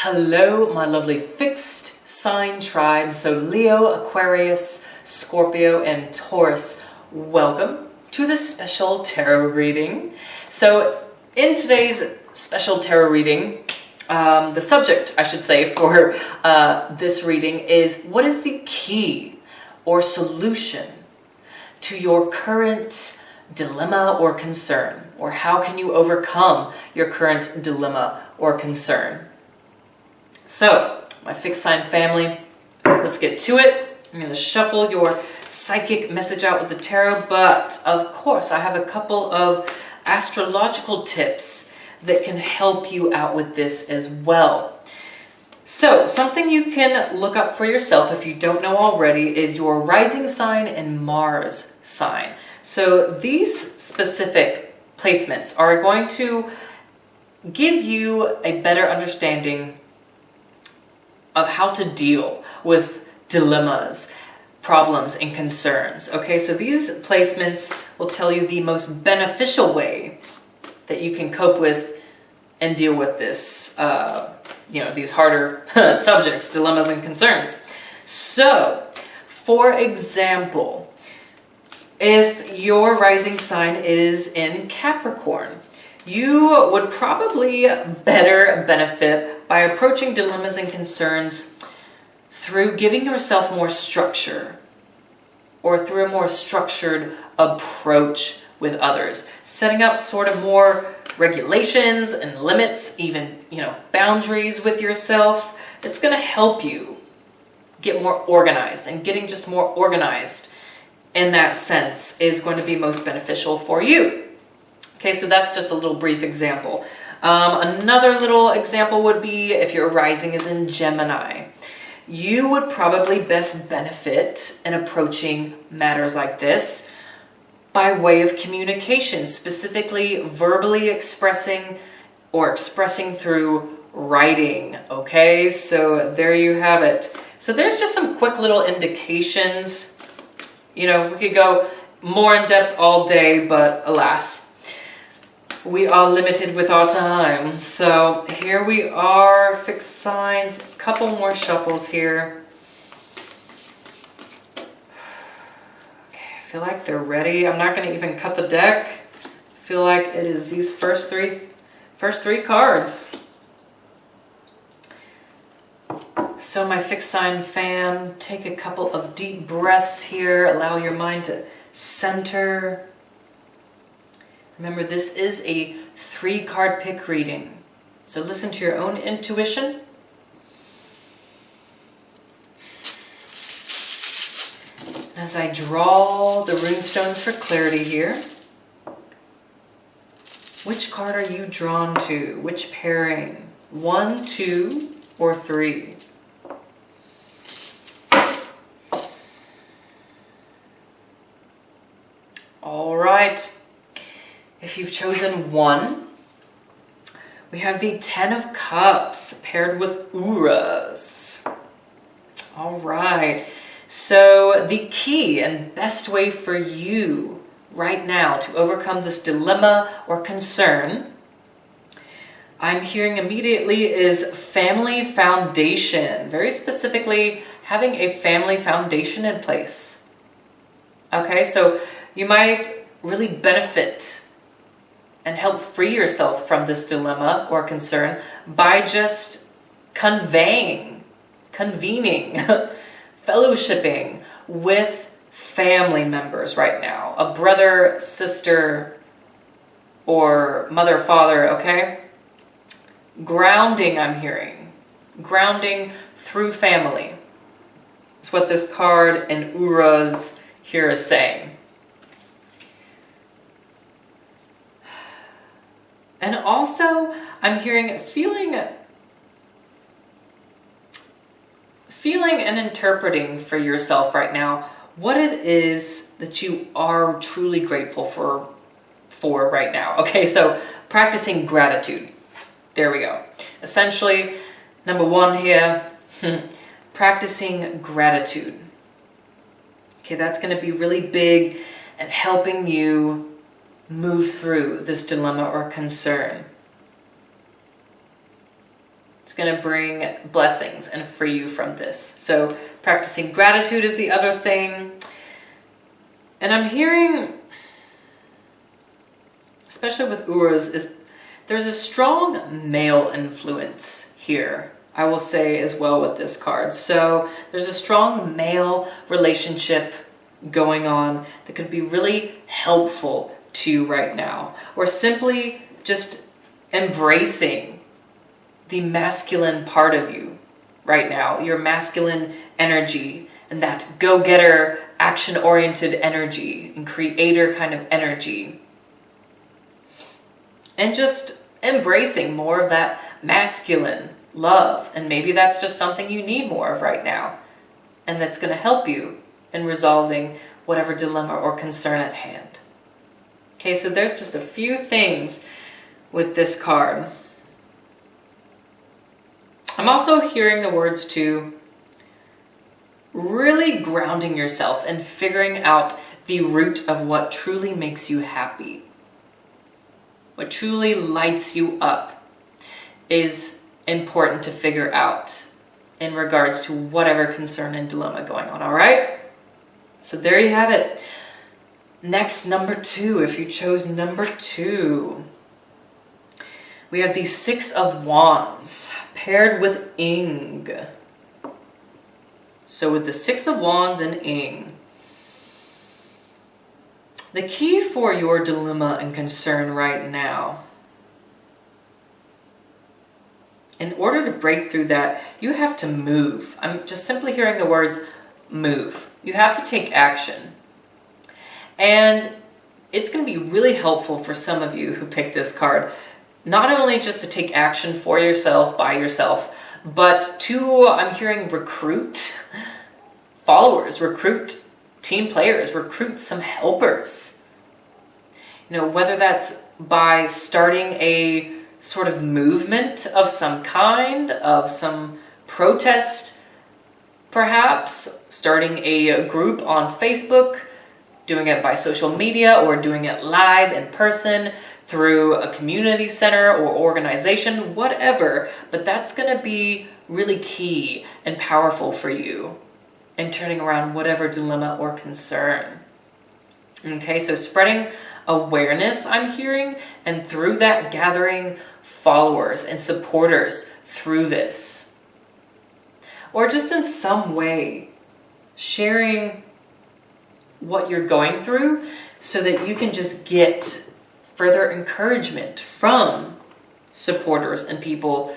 Hello, my lovely fixed sign tribe. So Leo, Aquarius, Scorpio, and Taurus, welcome to this special tarot reading. So in today's special tarot reading, the subject, I should say, for this reading is what is the key or solution to your current dilemma or concern, or how can you overcome your current dilemma or concern? So, my fixed sign family, let's get to it. I'm going to shuffle your psychic message out with the tarot, but of course I have a couple of astrological tips that can help you out with this as well. So, something you can look up for yourself if you don't know already is your rising sign and Mars sign. So these specific placements are going to give you a better understanding of how to deal with dilemmas, problems, and concerns. Okay, so these placements will tell you the most beneficial way that you can cope with and deal with this, these harder subjects, dilemmas, and concerns. So, for example, if your rising sign is in Capricorn, you would probably better benefit by approaching dilemmas and concerns through giving yourself more structure, or through a more structured approach with others, setting up sort of more regulations and limits, even, boundaries with yourself. It's going to help you get more organized, and getting just more organized in that sense is going to be most beneficial for you. Okay, so that's just a little brief example. Another little example would be if your rising is in Gemini. You would probably best benefit in approaching matters like this by way of communication, specifically verbally expressing or expressing through writing. Okay, so there you have it. So there's just some quick little indications. We could go more in depth all day, but alas, we are limited with our time. So here we are, fixed signs, a couple more shuffles here. Okay, I feel like they're ready. I'm not going to even cut the deck. I feel like it is these first three cards. So my fixed sign fam, take a couple of deep breaths here. Allow your mind to center. Remember, this is a 3-card pick reading, so listen to your own intuition. As I draw the runestones for clarity here, which card are you drawn to? Which pairing? 1, 2, or 3? All right. If you've chosen 1, we have the 10 of Cups paired with Uras. All right. So the key and best way for you right now to overcome this dilemma or concern, I'm hearing immediately, is family foundation. Very specifically, having a family foundation in place. Okay, so you might really benefit and help free yourself from this dilemma or concern by just convening, fellowshipping with family members right now. A brother, sister, or mother, father, okay? Grounding, I'm hearing. Grounding through family. That's what this card in Uras here is saying. And also, I'm hearing feeling and interpreting for yourself right now what it is that you are truly grateful for right now. Okay, so practicing gratitude. There we go. Essentially, number 1 here, practicing gratitude. Okay, that's going to be really big at helping you move through this dilemma or concern. It's going to bring blessings and free you from this. So practicing gratitude is the other thing. And I'm hearing, especially with Urus, is there's a strong male influence here, I will say as well with this card. So there's a strong male relationship going on that could be really helpful to you right now. Or simply just embracing the masculine part of you right now, your masculine energy and that go-getter, action-oriented energy and creator kind of energy. And just embracing more of that masculine love. And maybe that's just something you need more of right now. And that's going to help you in resolving whatever dilemma or concern at hand. Okay, so there's just a few things with this card. I'm also hearing the words to really grounding yourself and figuring out the root of what truly makes you happy. What truly lights you up is important to figure out in regards to whatever concern and dilemma going on, all right? So there you have it. Next, number 2, if you chose number 2. We have the Six of Wands paired with Ing. So with the Six of Wands and Ing, the key for your dilemma and concern right now, in order to break through that, you have to move. I'm just simply hearing the words move. You have to take action. And it's going to be really helpful for some of you who picked this card, not only just to take action for yourself, by yourself, but to, I'm hearing, recruit followers, recruit team players, recruit some helpers. You know, whether that's by starting a sort of movement of some kind, of some protest, perhaps, starting a group on Facebook, doing it by social media, or doing it live in person through a community center or organization, whatever. But that's going to be really key and powerful for you in turning around whatever dilemma or concern. Okay, so spreading awareness, I'm hearing, and through that gathering followers and supporters through this. Or just in some way sharing what you're going through so that you can just get further encouragement from supporters and people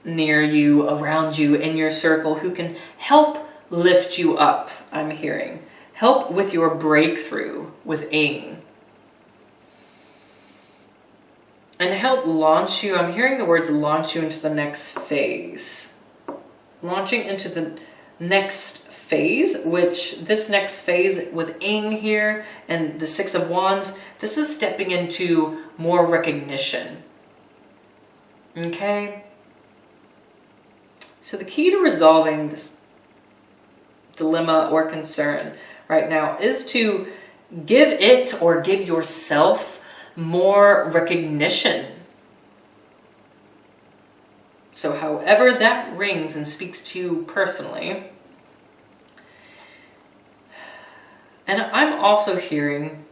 near you, around you, in your circle who can help lift you up, I'm hearing. Help with your breakthrough with Ing. And help launch you, I'm hearing the words launch you into the next phase. Launching into the next phase, which this next phase with Ing here and the Six of Wands, this is stepping into more recognition. Okay? So the key to resolving this dilemma or concern right now is to give it or give yourself more recognition. So however that rings and speaks to you personally. And I'm also hearing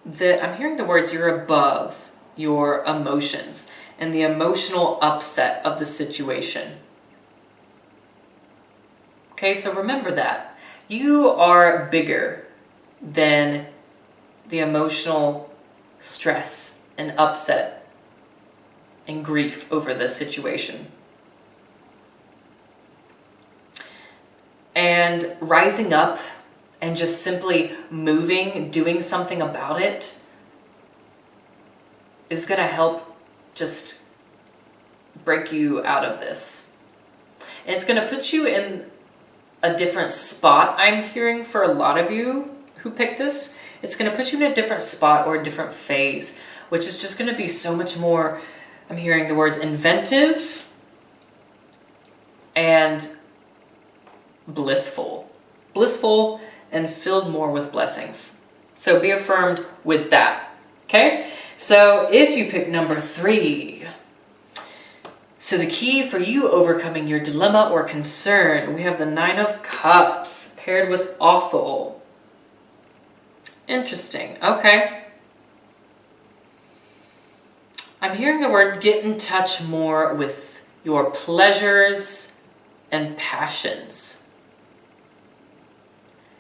that I'm hearing the words you're above your emotions and the emotional upset of the situation. Okay, so remember that. You are bigger than the emotional stress and upset and grief over this situation. And rising up and just simply moving, doing something about it is going to help just break you out of this. And it's going to put you in a different spot, I'm hearing, for a lot of you who picked this. It's going to put you in a different spot or a different phase, which is just going to be so much more, I'm hearing the words inventive and blissful. Blissful and filled more with blessings. So be affirmed with that. Okay? So if you pick number 3, so the key for you overcoming your dilemma or concern, we have the 9 of Cups paired with awful. Interesting. Okay. I'm hearing the words get in touch more with your pleasures and passions.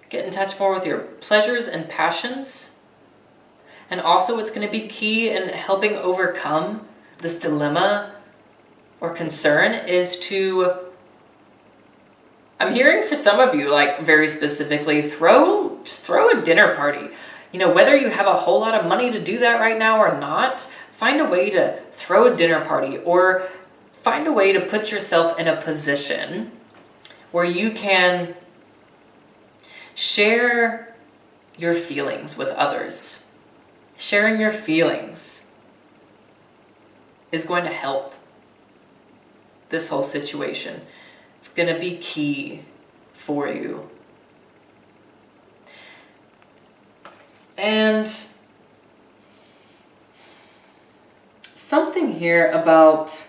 Get in touch more with your pleasures and passions. And also it's going to be key in helping overcome this dilemma or concern is to, I'm hearing for some of you, like very specifically, just throw a dinner party. You know, whether you have a whole lot of money to do that right now or not, find a way to throw a dinner party or find a way to put yourself in a position where you can share your feelings with others. Sharing your feelings is going to help this whole situation. It's going to be key for you. And something here about,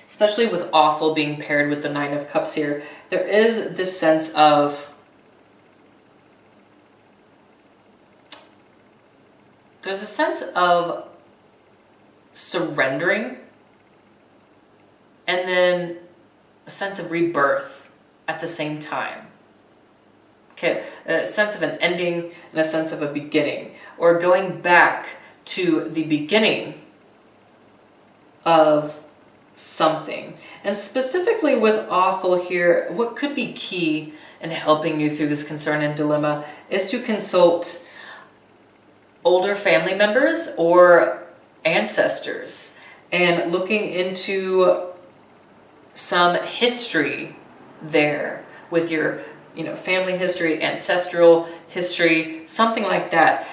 especially with awful being paired with the 9 of Cups here, there is this sense of, there's a sense of surrendering and then a sense of rebirth at the same time. Okay, a sense of an ending and a sense of a beginning, or going back to the beginning of something. And specifically with awful here, what could be key in helping you through this concern and dilemma is to consult older family members or ancestors and looking into some history there with your, family history, ancestral history, something like that.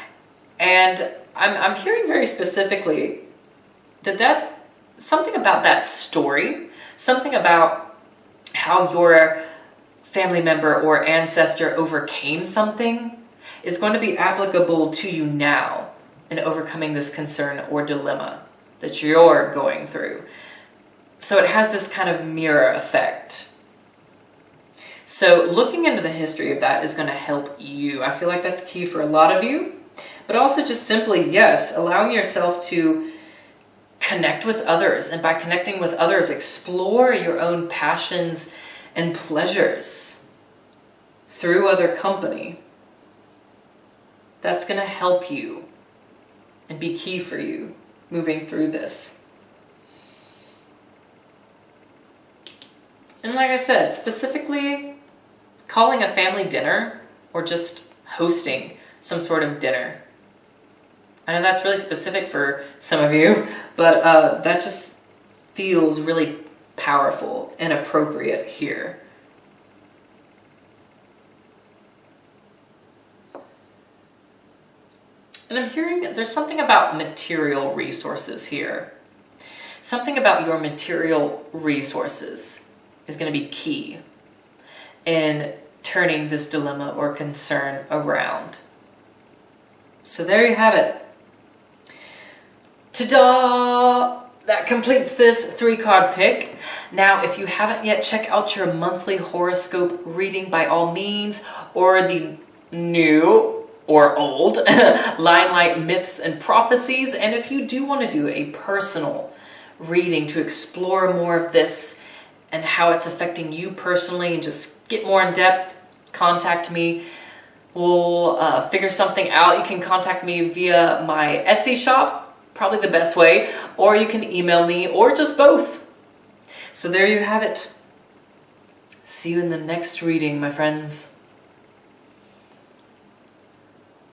And I'm hearing very specifically that something about that story, something about how your family member or ancestor overcame something is going to be applicable to you now in overcoming this concern or dilemma that you're going through. So it has this kind of mirror effect. So looking into the history of that is going to help you. I feel like that's key for a lot of you. But also just simply, yes, allowing yourself to connect with others. And by connecting with others, explore your own passions and pleasures through other company. That's going to help you and be key for you moving through this. And like I said, specifically calling a family dinner or just hosting some sort of dinner. I know that's really specific for some of you, but that just feels really powerful and appropriate here. And I'm hearing there's something about material resources here. Something about your material resources is going to be key in turning this dilemma or concern around. So there you have it. Ta-da! That completes this 3-card pick. Now, if you haven't yet, check out your monthly horoscope reading by all means, or the new or old Limelight Myths and Prophecies. And if you do want to do a personal reading to explore more of this and how it's affecting you personally and just get more in depth, contact me. We'll figure something out. You can contact me via my Etsy shop, probably the best way, or you can email me, or just both. So there you have it. See you in the next reading, my friends.